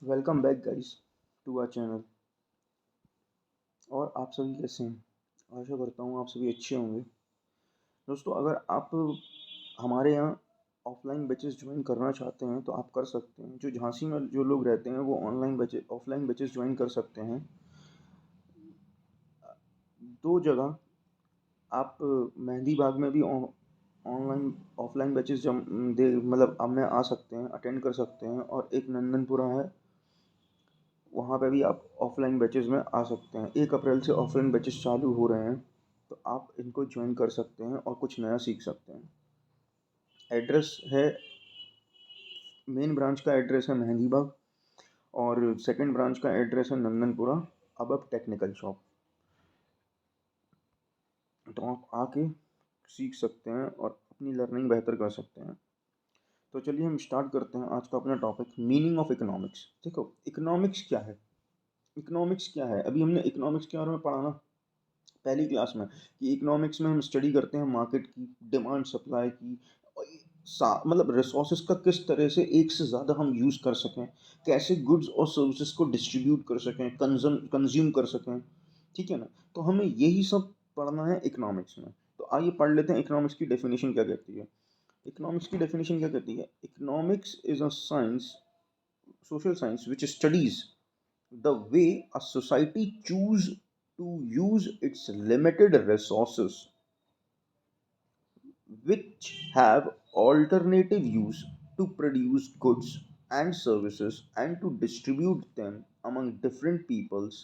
Welcome back guys to our channel. और आप सभी कैसे हैं? आशा करता हूँ आप सभी अच्छे होंगे। दोस्तों, अगर आप हमारे यहाँ ऑफलाइन बैचेस ज्वाइन करना चाहते हैं तो आप कर सकते हैं। जो झांसी में जो लोग रहते हैं वो ऑफलाइन बैचेस ज्वाइन कर सकते हैं। दो जगह आप मेहंदी बाग में भी ऑनलाइन ऑफलाइन बैचेस जम दे मतलब अब में आ सकते हैं, अटेंड कर सकते हैं। और एक नंदनपुरा है, वहाँ पे भी आप ऑफलाइन बैचेस में आ सकते हैं। 1 अप्रैल से ऑफलाइन बैचेस चालू हो रहे हैं, तो आप इनको ज्वाइन कर सकते हैं और कुछ नया सीख सकते हैं। एड्रेस है, मेन ब्रांच का एड्रेस है मेहंदी बाग, और सेकंड ब्रांच का एड्रेस है नंदनपुरा अब टेक्निकल शॉप। तो आप आके सीख सकते हैं और अपनी लर्निंग बेहतर कर सकते हैं। तो चलिए हम स्टार्ट करते हैं आज का अपना टॉपिक, मीनिंग ऑफ इकोनॉमिक्स। देखो, इकोनॉमिक्स क्या है? इकोनॉमिक्स क्या है? अभी हमने इकोनॉमिक्स के बारे में पढ़ा ना पहली क्लास में, कि इकोनॉमिक्स में हम स्टडी करते हैं मार्केट की, डिमांड सप्लाई की, और मतलब रिसोर्सेज का किस तरह से एक से ज़्यादा हम यूज़ कर सकें, कैसे गुड्स और सर्विसेज को डिस्ट्रीब्यूट कर सकें, कंज्यूम कर सकें। ठीक है ना? तो हमें यही सब पढ़ना है इकोनॉमिक्स में। तो आइए पढ़ लेते हैं इकोनॉमिक्स की डेफिनेशन क्या कहती है। इकोनॉमिक्स की डेफिनेशन क्या कहती है? Economics is a science, social science, which studies the way a society choose to use its limited resources, which have alternative use, to produce goods and services and to distribute them among different peoples,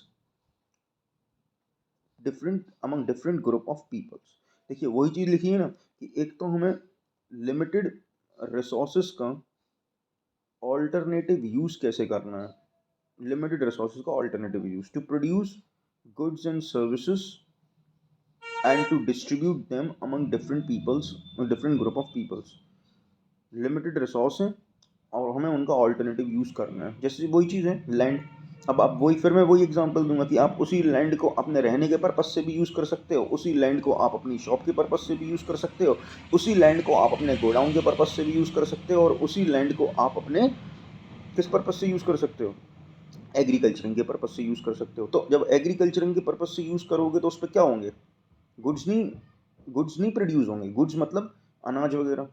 different group of peoples। देखिए वही चीज़ लिखी है ना, कि एक तो हमें limited resources का ऑल्टरनेटिव यूज़ कैसे करना है, लिमिटेड रिसोर्सेज का alternative use, to produce goods and services and to distribute them among different peoples, different group of peoples। Limited resource हैं और हमें उनका ऑल्टरनेटिव यूज़ करना है। जैसे वही चीज़ है लैंड। अब आप वही, फिर मैं वही एग्जांपल दूंगा कि आप उसी लैंड को अपने रहने के पर्पज से भी यूज़ कर सकते हो, उसी लैंड को आप अपनी शॉप के पर्पज से भी यूज़ कर सकते हो, उसी लैंड को आप अपने गोडाउन के पर्पज से भी यूज़ कर सकते हो, और उसी लैंड को आप अपने किस पर्पज से यूज़ कर सकते हो, एग्रीकल्चरिंग के पर्पज से यूज़ कर सकते हो। तो जब एग्रीकल्चरिंग के पर्पज से यूज़ करोगे तो उस पर क्या होंगे? गुड्स नहीं प्रोड्यूस होंगे। गुड्स मतलब अनाज वगैरह,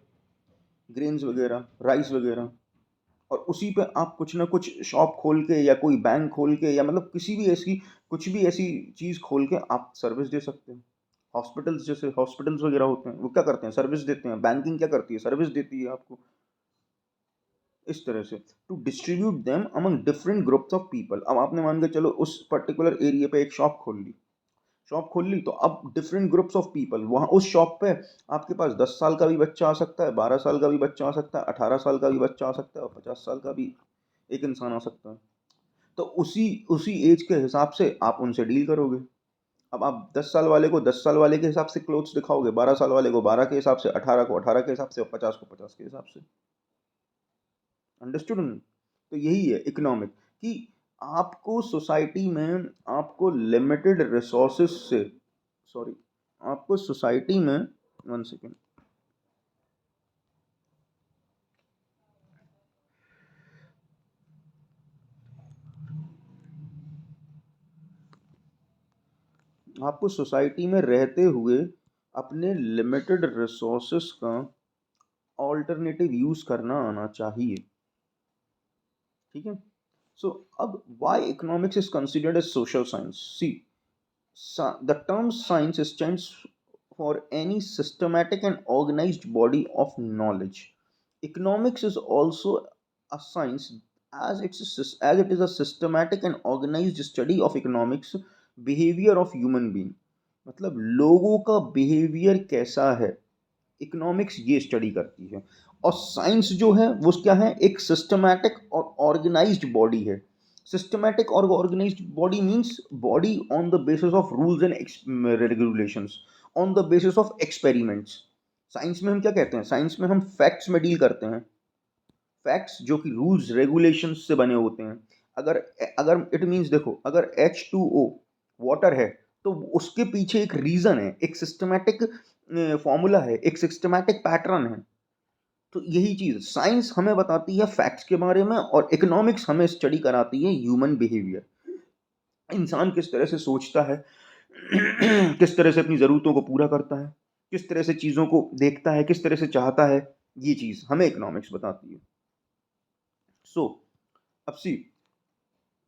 ग्रेन्स वगैरह, राइस वगैरह। और उसी पे आप कुछ ना कुछ शॉप खोल के या कोई बैंक खोल के या मतलब किसी भी ऐसी कुछ भी ऐसी चीज़ खोल के आप सर्विस दे सकते हैं। हॉस्पिटल्स, जैसे हॉस्पिटल्स वगैरह होते हैं, वो क्या करते हैं? सर्विस देते हैं। बैंकिंग क्या करती है? सर्विस देती है आपको। इस तरह से to distribute them among different groups of people. अब आपने मान के चलो उस पर्टिकुलर एरिया पे एक शॉप खोल ली, तो अब डिफरेंट ग्रुप्स ऑफ पीपल वहाँ उस शॉप पे, आपके पास 10 साल का भी बच्चा आ सकता है, 12 साल का भी बच्चा आ सकता है, 18 साल का भी बच्चा आ सकता है, और 50 साल का भी एक इंसान आ सकता है। तो उसी उसी एज के हिसाब से आप उनसे डील करोगे। अब आप 10 साल वाले को 10 साल वाले के हिसाब से क्लोथ्स दिखाओगे, 12 साल वाले को 12 के हिसाब से, 18 को 18 के हिसाब से, और 50 को 50 के हिसाब से। अंडरस्टूड? तो यही है इकोनॉमिक, कि आपको सोसाइटी में, आपको लिमिटेड रिसोर्सेज से, सॉरी, आपको सोसाइटी में, 1 सेकेंड, आपको सोसाइटी में रहते हुए अपने लिमिटेड रिसोर्सेस का ऑल्टरनेटिव यूज करना आना चाहिए। ठीक है? सो अब why economics is considered as social science? See, the term science stands for any systematic and organized body of knowledge. Economics is also a science, as it is a systematic and organized study of economics, behavior of human being। मतलब लोगों का behaviour कैसा है, economics ये study करती है। और science जो है वो क्या है? एक सिस्टमैटिक और ऑर्गेनाइज्ड बॉडी है। सिस्टमैटिक और organised body means body on the basis of rules and regulations, on the basis of experiments. Science में हम क्या कहते हैं? साइंस में हम फैक्ट्स में डील करते हैं। फैक्ट्स जो कि रूल्स रेगुलेशंस से बने होते हैं। अगर अगर इट मीन्स, देखो, अगर H2O वाटर है तो उसके पीछे एक रीजन है, एक सिस्टमैटिक फॉर्मूला है, एक सिस्टमैटिक पैटर्न है। तो यही चीज़ साइंस हमें बताती है फैक्ट्स के बारे में, और इकोनॉमिक्स हमें स्टडी कराती है ह्यूमन बिहेवियर, इंसान किस तरह से सोचता है, किस तरह से अपनी ज़रूरतों को पूरा करता है, किस तरह से चीज़ों को देखता है, किस तरह से चाहता है, ये चीज़ हमें इकोनॉमिक्स बताती है। सो अब see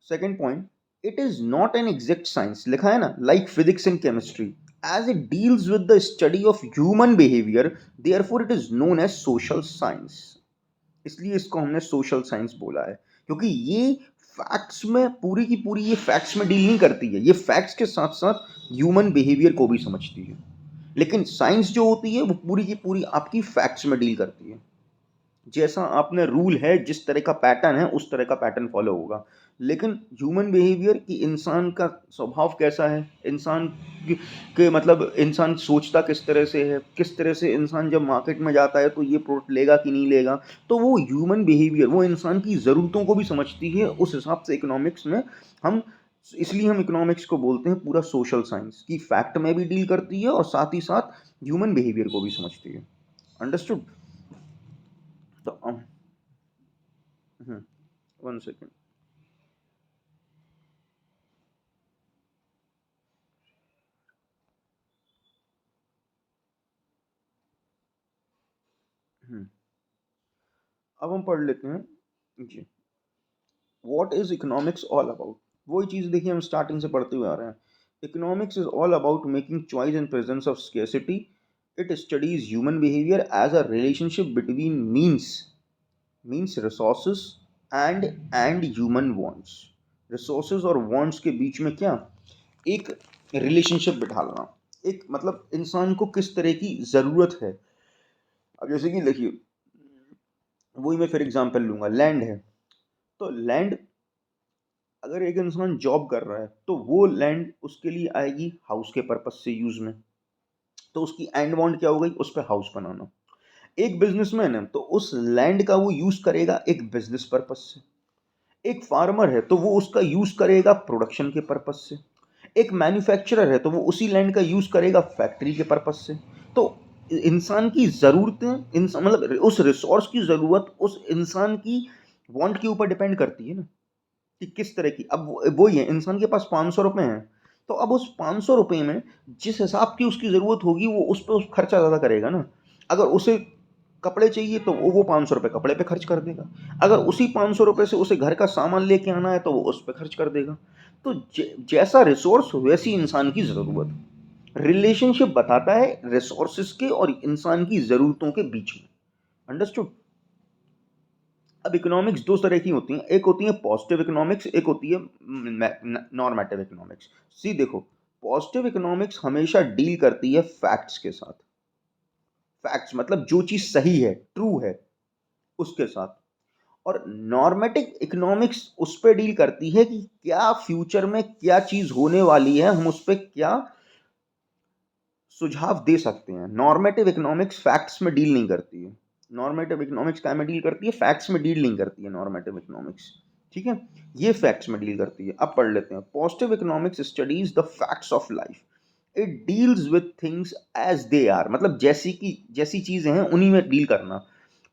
second point, it is not an exact science, लिखा है ना, like physics and chemistry, as it deals with the study of human behaviour, therefore it is known as social science. इसलिए इसको हमने social science बोला है, क्योंकि ये फैक्ट्स में पूरी की पूरी, ये फैक्ट्स में डील नहीं करती है, ये फैक्ट्स के साथ साथ ह्यूमन बिहेवियर को भी समझती है। लेकिन साइंस जो होती है वो पूरी की पूरी आपकी फैक्ट्स में डील करती है। जैसा आपने रूल है, जिस तरह का पैटर्न है उस तरह का पैटर्न फॉलो होगा। लेकिन ह्यूमन बिहेवियर की, इंसान का स्वभाव कैसा है, इंसान के मतलब इंसान सोचता किस तरह से है, किस तरह से इंसान जब मार्केट में जाता है तो ये प्रोडक्ट लेगा कि नहीं लेगा, तो वो ह्यूमन बिहेवियर, वो इंसान की ज़रूरतों को भी समझती है। उस हिसाब से इकोनॉमिक्स में हम, इसलिए हम इकोनॉमिक्स को बोलते हैं पूरा सोशल साइंस, की फैक्ट में भी डील करती है और साथ ही साथ ह्यूमन बिहेवियर को भी समझती है। अंडरस्टूड? तो 1 सेकेंड। अब हम पढ़ लेते हैं जी, what is economics all about. वही चीज़ देखिए हम स्टार्टिंग से पढ़ते हुए आ रहे हैं। Economics is all about making choice in presence of scarcity. It studies human behaviour as a relationship between means resources and human wants. Resources और वांट्स के बीच में क्या, एक रिलेशनशिप बिठाना, एक मतलब इंसान को किस तरह की ज़रूरत है। अब जैसे कि देखिए, वही मैं फिर एग्जांपल लूँगा, लैंड है, तो लैंड, अगर एक इंसान जॉब कर रहा है तो वो लैंड उसके लिए आएगी हाउस के पर्पस से यूज़ में, तो उसकी एंड वांट क्या हो गई, उस पर हाउस बनाना। एक बिजनेसमैन है तो उस लैंड का वो यूज़ करेगा एक बिजनेस पर्पस से। एक फार्मर है तो वो उसका यूज़ करेगा प्रोडक्शन के पर्पस से। एक मैन्युफैक्चरर है तो वो उसी लैंड का यूज़ करेगा फैक्ट्री के पर्पस से। तो इंसान की ज़रूरतें, इंसान मतलब उस रिसोर्स की ज़रूरत उस इंसान की वांट के ऊपर डिपेंड करती है ना, कि किस तरह की। अब वही है, इंसान के पास 500 रुपए हैं, तो अब उस 500 रुपए में जिस हिसाब की उसकी ज़रूरत होगी वो उस पर उस खर्चा ज़्यादा करेगा ना। अगर उसे कपड़े चाहिए तो वो 500 रुपये कपड़े पे खर्च कर देगा। अगर उसी 500 रुपये से उसे घर का सामान लेके आना है तो वो उस पर खर्च कर देगा। तो जैसा रिसोर्स वैसी इंसान की ज़रूरत। रिलेशनशिप बताता है रिसोर्सेज के और इंसान की ज़रूरतों के बीच में। अंडरस्टूड? अब इकोनॉमिक्स दो तरह की होती हैं, एक होती है पॉजिटिव इकोनॉमिक्स, एक होती है नॉर्मेटिव इकोनॉमिक्स। सी देखो, पॉजिटिव इकोनॉमिक्स हमेशा डील करती है फैक्ट्स के साथ। फैक्ट्स मतलब जो चीज़ सही है, ट्रू है, उसके साथ। और नॉर्मेटिव इकोनॉमिक्स उस पर डील करती है कि क्या फ्यूचर में क्या चीज़ होने वाली है, हम उस पर क्या सुझाव दे सकते हैं। नॉर्मेटिव इकोनॉमिक्स फैक्ट्स में डील नहीं करती है। नॉर्मेटिव इकोनॉमिक्स क्या में डील करती है, फैक्ट्स में डील नहीं करती है नॉर्मेटिव इकोनॉमिक्स। ठीक है, ये फैक्ट्स में डील करती है। अब पढ़ लेते हैं। Positive economics studies the facts of life. It deals with things as they are, मतलब जैसी चीजें हैं उन्हीं में डील करना।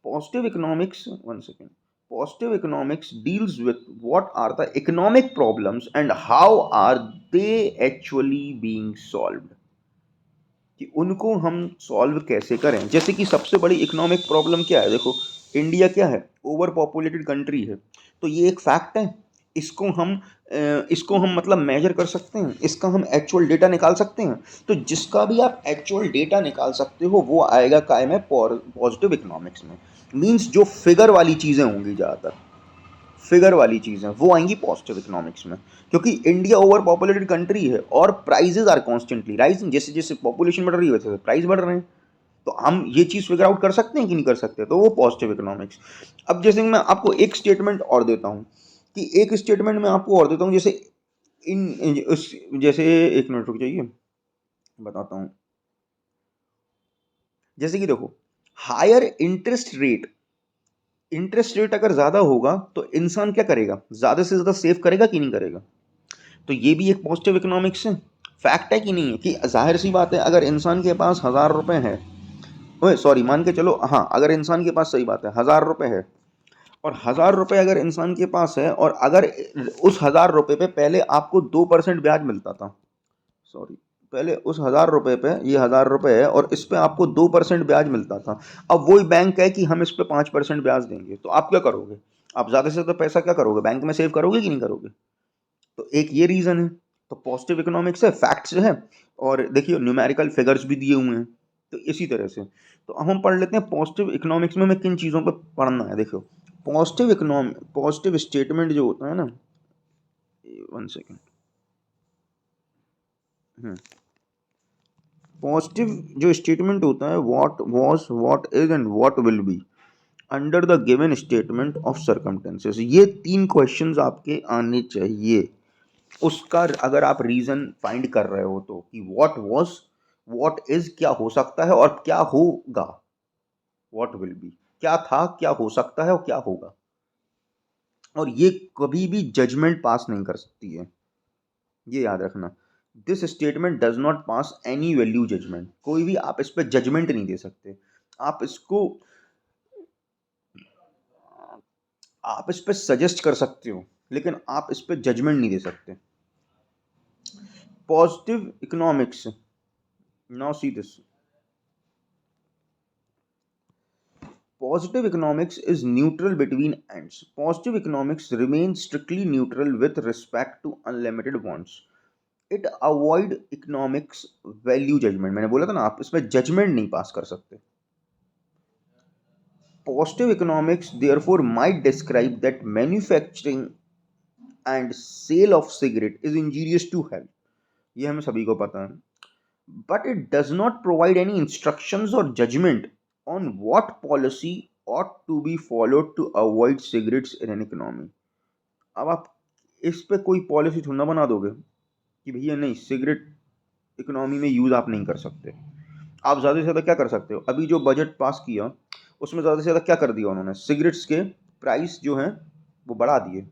Positive economics, 1 second, positive economics deals with what are the economic problems and how are they actually being solved, कि उनको हम सॉल्व कैसे करें। जैसे कि सबसे बड़ी इकोनॉमिक प्रॉब्लम क्या है, देखो इंडिया क्या है, ओवर पॉपुलेटेड कंट्री है, तो ये एक फैक्ट है। इसको हम मतलब मेजर कर सकते हैं, इसका हम एक्चुअल डेटा निकाल सकते हैं। तो जिसका भी आप एक्चुअल डेटा निकाल सकते हो वो आएगा काय में, पॉजिटिव इकोनॉमिक्स में। मीन्स जो फिगर वाली चीज़ें होंगी, ज़्यादातर फिगर वाली चीज़ें वो आएंगी पॉजिटिव इकोनॉमिक्स में। क्योंकि इंडिया ओवर पॉपुलेटेड कंट्री है और प्राइजेज आर कॉन्स्टेंटली राइजिंग, जैसे जैसे पॉपुलेशन बढ़ रही है वैसे प्राइस बढ़ रहे हैं। तो हम ये चीज़ फिगर आउट कर सकते हैं कि नहीं कर सकते, तो वो पॉजिटिव इकोनॉमिक्स। अब जैसे मैं आपको एक स्टेटमेंट और देता हूँ, कि एक स्टेटमेंट में आपको और देता हूँ, जैसे जैसे एक मिनट रुक जाइए, बताता हूँ। जैसे कि देखो, हायर इंटरेस्ट रेट अगर ज़्यादा होगा तो इंसान क्या करेगा, ज़्यादा से ज़्यादा सेव करेगा कि नहीं करेगा। तो ये भी एक पॉजिटिव इकोनॉमिक्स है, फैक्ट है कि नहीं है, कि जाहिर सी बात है अगर इंसान के पास 1000 रुपये हैं ओए सॉरी, मान के चलो, हाँ, अगर इंसान के पास, सही बात है, 1000 रुपये है, और 1000 रुपये अगर इंसान के पास है, और अगर उस 1000 रुपये पे पहले आपको 2% ब्याज मिलता था, सॉरी, पहले उस 1000 रुपये पे, ये 1000 रुपये है और इस पे आपको 2% ब्याज मिलता था, अब वही बैंक है कि हम इस पे 5% ब्याज देंगे, तो आप क्या करोगे? आप ज़्यादा से ज़्यादा पैसा क्या करोगे, बैंक में सेव करोगे कि नहीं करोगे? तो एक ये रीज़न है। तो पॉजिटिव इकोनॉमिक्स है, फैक्ट्स है, और देखिए न्यूमेरिकल फिगर्स भी दिए हुए हैं, तो इसी तरह से। तो अब हम पढ़ लेते हैं पॉजिटिव इकोनॉमिक्स में हमें किन चीज़ों पर पढ़ना है। देखो, पॉजिटिव स्टेटमेंट जो होता है ना, 1 सेकेंड, पॉजिटिव जो स्टेटमेंट होता है, what was, what is and what will be under the given statement of circumstances, ये 3 क्वेश्चंस आपके आने चाहिए। उसका अगर आप रीजन फाइंड कर रहे हो तो, कि व्हाट वाज, व्हाट इज क्या हो सकता है और क्या होगा, व्हाट विल बी क्या था, क्या हो सकता है और क्या होगा। और ये कभी भी जजमेंट पास नहीं कर सकती है, ये याद रखना। This statement does not pass any value judgement, कोई भी आप इस पर जजमेंट नहीं दे सकते। आप इसको, आप इस पर सजेस्ट कर सकते हो, लेकिन आप इस पर जजमेंट नहीं दे सकते। Positive economics, now see this, positive economics is neutral between ends. Positive economics remains strictly neutral with respect to unlimited wants. It avoid economics value judgment. मैंने बोला था ना, आप इसमें जजमेंट नहीं पास कर सकते। Positive economics therefore might describe that manufacturing and sale of cigarette is injurious to health. ये हमें सभी को पता है, but it does not provide any instructions or judgment on what policy ought to be followed to avoid cigarettes in an economy. अब आप इस पे कोई पॉलिसी थोड़ा ना बना दोगे कि भैया नहीं, सिगरेट इकोनॉमी में यूज़ आप नहीं कर सकते। आप ज़्यादा से ज़्यादा क्या कर सकते हो, अभी जो बजट पास किया उसमें ज़्यादा से ज़्यादा क्या कर दिया उन्होंने, सिगरेट्स के प्राइस जो हैं वो बढ़ा दिए,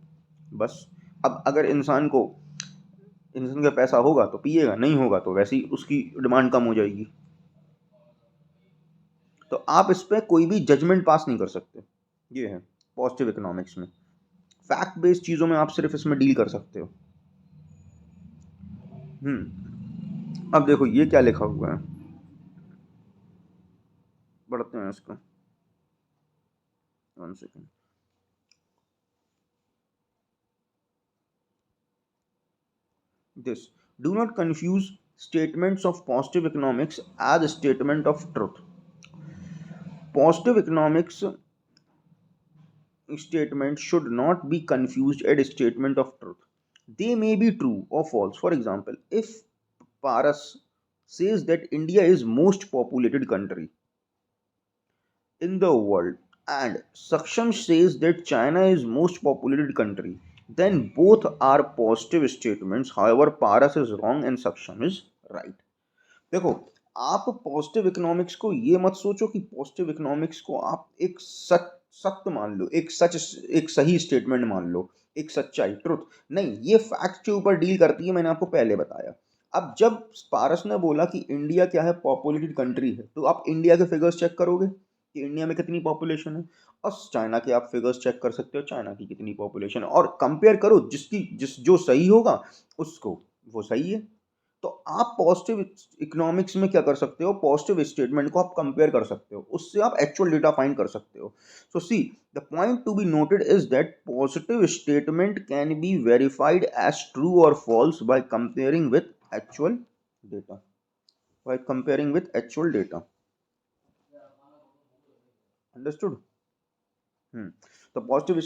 बस। अब अगर इंसान का पैसा होगा तो पिएगा, नहीं होगा तो वैसे ही उसकी डिमांड कम हो जाएगी। तो आप इस पर कोई भी जजमेंट पास नहीं कर सकते, ये है पॉजिटिव इकोनॉमिक्स में। फैक्ट बेस्ड चीज़ों में आप सिर्फ इसमें डील कर सकते हो। अब देखो ये क्या लिखा हुआ है, पढ़ते हैं इसको, 1 second. This, do not confuse statements of positive economics as statement of truth. Positive economics statement should not be confused as statement of truth. They may be true or false. For example, if Paras says that India is most populated country in the world and Saksham says that China is most populated country, then both are positive statements. However, Paras is wrong and Saksham is right. देखो, आप positive economics को ये मत सोचो कि positive economics को आप एक सत्य मान लो, एक सही स्टेटमेंट मान लो, एक सच्चाई, ट्रुथ। नहीं, ये फैक्ट के ऊपर डील करती है, मैंने आपको पहले बताया। अब जब पारस ने बोला कि इंडिया क्या है, पॉपुलेटेड कंट्री है, तो आप इंडिया के फिगर्स चेक करोगे कि इंडिया में कितनी पॉपुलेशन है, और चाइना के आप फिगर्स चेक कर सकते हो, चाइना की कितनी पॉपुलेशन है, और कंपेयर करो, जिस जो सही होगा उसको, वो सही है। तो आप पॉजिटिव इकोनॉमिक्स में क्या कर सकते हो, पॉजिटिव स्टेटमेंट को आप कंपेयर कर सकते हो, उससे आप एक्चुअल डेटा फाइंड कर सकते हो। So see, the point to be noted is that positive statement can be verified as true और false by comparing with actual data, understood. तो पॉजिटिव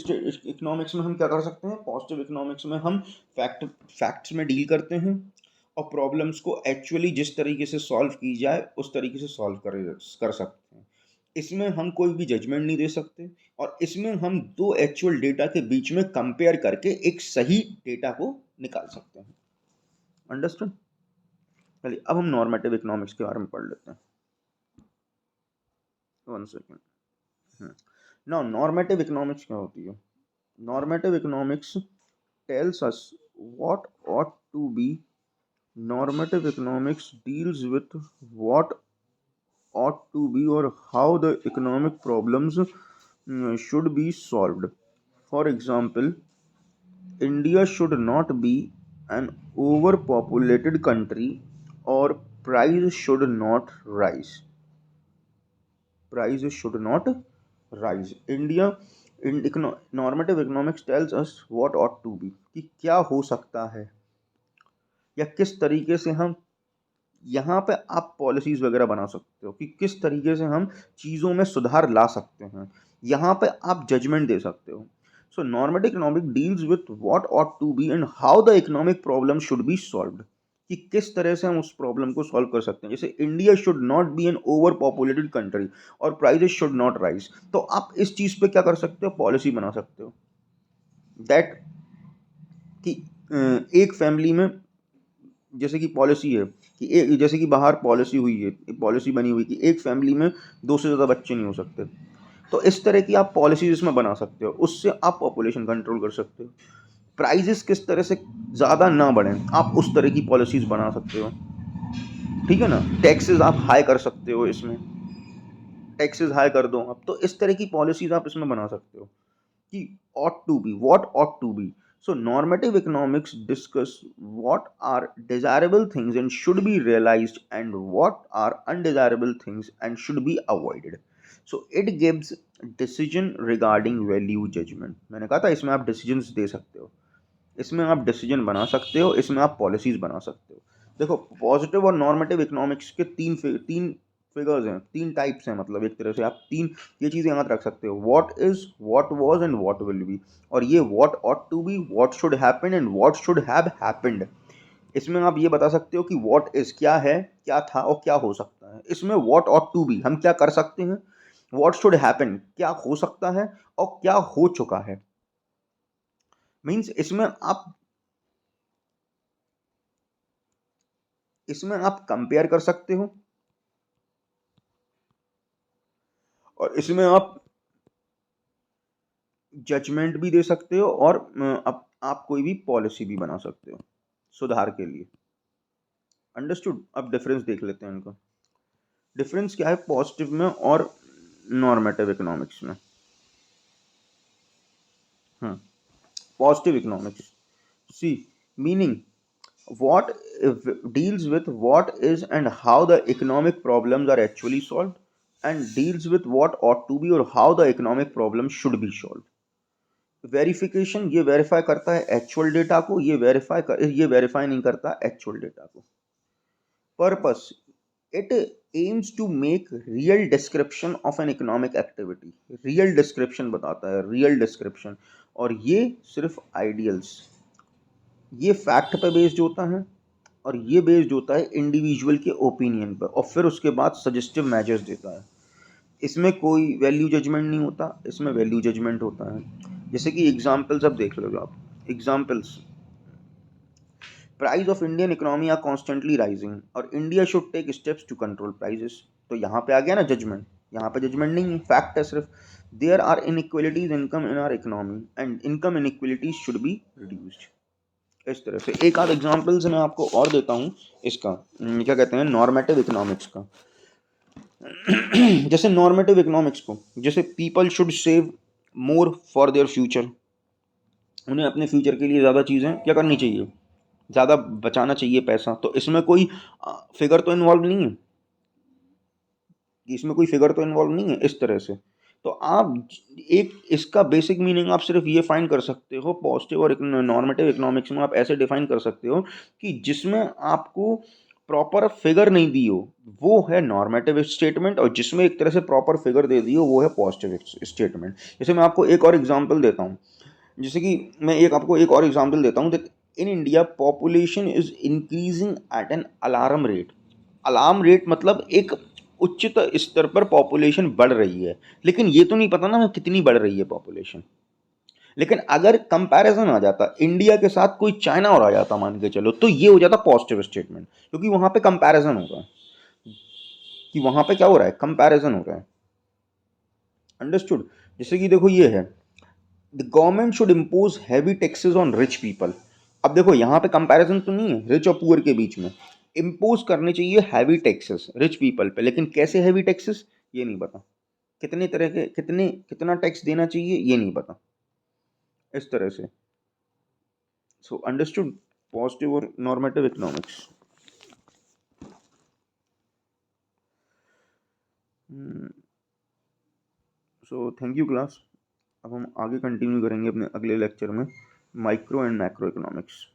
इकोनॉमिक्स में हम क्या कर सकते हैं, पॉजिटिव इकोनॉमिक्स में हम फैक्ट्स में डील करते हैं, और प्रॉब्लम्स को एक्चुअली जिस तरीके से सॉल्व की जाए उस तरीके से सॉल्व कर सकते हैं। इसमें हम कोई भी जजमेंट नहीं दे सकते, और इसमें हम दो एक्चुअल डेटा के बीच में कंपेयर करके एक सही डेटा को निकाल सकते हैं। अंडरस्टूड। चलिए अब हम नॉर्मेटिव इकोनॉमिक्स के बारे में पढ़ लेते हैं। 1 सेकेंड। नाउ नॉर्मेटिव इकोनॉमिक्स क्या होती है? Normative economics tells us what ought to be. Normative economics deals with what ought to be or how the economic problems should be solved. For example, India should not be an overpopulated country, or prices should not rise. Prices should not rise. India in normative economics tells us what ought to be, कि क्या हो सकता है या किस तरीके से हम यहाँ पे आप पॉलिसीज वगैरह बना सकते हो, कि किस तरीके से हम चीज़ों में सुधार ला सकते हैं। यहाँ पे आप जजमेंट दे सकते हो। So normative economic deals with what ought to be and how the economic problem should be solved, कि किस तरह से हम उस प्रॉब्लम को सॉल्व कर सकते हैं। जैसे India should not be an over populated country और प्राइजेस शुड नॉट राइज, तो आप इस चीज़ पे क्या कर सकते हो, पॉलिसी बना सकते हो दैट कि एक फैमिली में, जैसे कि पॉलिसी है कि एक, जैसे कि बाहर पॉलिसी हुई है, पॉलिसी बनी हुई कि एक फैमिली में 2 से ज़्यादा बच्चे नहीं हो सकते, तो इस तरह की आप पॉलिसीज इसमें बना सकते हो, उससे आप पॉपुलेशन कंट्रोल कर सकते हो। प्राइजेस किस तरह से ज़्यादा ना बढ़ें, आप उस तरह की पॉलिसीज बना सकते हो, ठीक है ना। टैक्सेस आप हाई कर सकते हो, इसमें टैक्सेस हाई कर दो आप, तो इस तरह की पॉलिसीज आप इसमें बना सकते हो कि ought to be, what ought to be. So normative economics discuss what are desirable things and should be realized and what are undesirable things and should be avoided. So it gives decision regarding value judgment. मैंने कहा था इसमें आप decisions दे सकते हो, इसमें आप decision बना सकते हो, इसमें आप पॉलिसीज बना सकते हो। देखो, पॉजिटिव और नॉर्मेटिव इकोनॉमिक्स के तीन फिगर्स हैं, तीन टाइप्स हैं, मतलब एक तरह से आप तीन ये चीज़ें याद रख सकते हो, what is, what was and what will be. और ये what ought to be, what should happen and what should have happened. इसमें आप ये बता सकते हो कि व्हाट इज क्या है, क्या था और क्या हो सकता है। इसमें व्हाट ऑट टू बी हम क्या कर सकते हैं, व्हाट शुड हैपन क्या हो सकता है और क्या हो चुका है। मीन्स इसमें आप कंपेयर कर सकते हो और इसमें आप जजमेंट भी दे सकते हो और आप कोई भी पॉलिसी भी बना सकते हो सुधार के लिए। अंडरस्टूड। अब डिफरेंस देख लेते हैं इनका। डिफरेंस क्या है पॉजिटिव में और नॉर्मेटिव इकोनॉमिक्स में। Positive economics, see meaning what deals with what is and how the economic problems are actually solved, and deals with what ought to be or how the economic problem should be solved. Verification, ये verify करता है actual data को, ये verify नहीं करता actual data को। Purpose, it aims to make real description of an economic activity. Real description बताता है, रियल डिस्क्रिप्शन। और ये सिर्फ आइडियल्स, ये फैक्ट पे बेस्ड होता है और ये बेस्ड होता है इंडिविजुअल के ओपिनियन पर, और फिर उसके बाद सजेस्टिव मेजर्स देता है। इसमें कोई वैल्यू जजमेंट नहीं होता, इसमें वैल्यू जजमेंट होता है। जैसे कि एग्जांपल्स अब देख लो आप। Examples, price of Indian economy are constantly rising और India should take steps to control prices. तो यहाँ पे आ गया ना जजमेंट, यहाँ पे जजमेंट नहीं है, फैक्ट है सिर्फ। There are inequalities income in our economy and income inequalities should be reduced. इस तरह से एक आध एग्जांपल्स मैं आपको और देता हूँ इसका, क्या कहते हैं, नॉर्मेटिव इकोनॉमिक्स का। जैसे नॉर्मेटिव इकोनॉमिक्स को, जैसे people should save more for their future, उन्हें अपने फ्यूचर के लिए ज़्यादा चीज़ें क्या करनी चाहिए, ज़्यादा बचाना चाहिए पैसा। तो इसमें कोई फिगर तो इन्वॉल्व नहीं है, इसमें कोई फिगर तो इन्वॉल्व नहीं है इस तरह से। तो आप एक इसका बेसिक मीनिंग आप सिर्फ ये फाइंड कर सकते हो पॉजिटिव और नॉर्मेटिव इकोनॉमिक्स में, आप ऐसे डिफाइन कर सकते हो कि जिसमें आपको प्रॉपर फिगर नहीं दी हो वो है नॉर्मेटिव स्टेटमेंट, और जिसमें एक तरह से प्रॉपर फिगर दे दी हो वो है पॉजिटिव स्टेटमेंट। जैसे मैं आपको एक और एग्जांपल देता हूँ, जैसे कि मैं आपको एक और एग्जांपल देता हूँ, in India population is increasing at an alarm rate. Alarm rate मतलब एक उच्च स्तर पर पॉपुलेशन बढ़ रही है, लेकिन ये तो नहीं पता ना कितनी बढ़ रही है पॉपुलेशन। लेकिन अगर कंपैरिजन आ जाता इंडिया के साथ कोई चाइना और आ जाता मान के चलो, तो ये हो जाता पॉजिटिव स्टेटमेंट, क्योंकि वहां पे कंपैरिजन हो रहा है, कि वहां पे क्या हो रहा है, कंपैरिजन हो रहा है। अंडरस्टूड। जैसे कि देखो ये है, the government should impose heavy taxes on rich people. अब देखो यहाँ पे कंपैरिजन तो नहीं है रिच और पुअर के बीच में, इम्पोज करने चाहिए हैवी टैक्सेस रिच पीपल पे, लेकिन कैसे हैवी टैक्सेस ये नहीं पता, कितने तरह के कितना टैक्स देना चाहिए ये नहीं पता, इस तरह से। सो अंडरस्टूड पॉजिटिव और normative economics. So thank you class. अब हम आगे कंटिन्यू करेंगे अपने अगले लेक्चर में माइक्रो एंड मैक्रो इकोनॉमिक्स।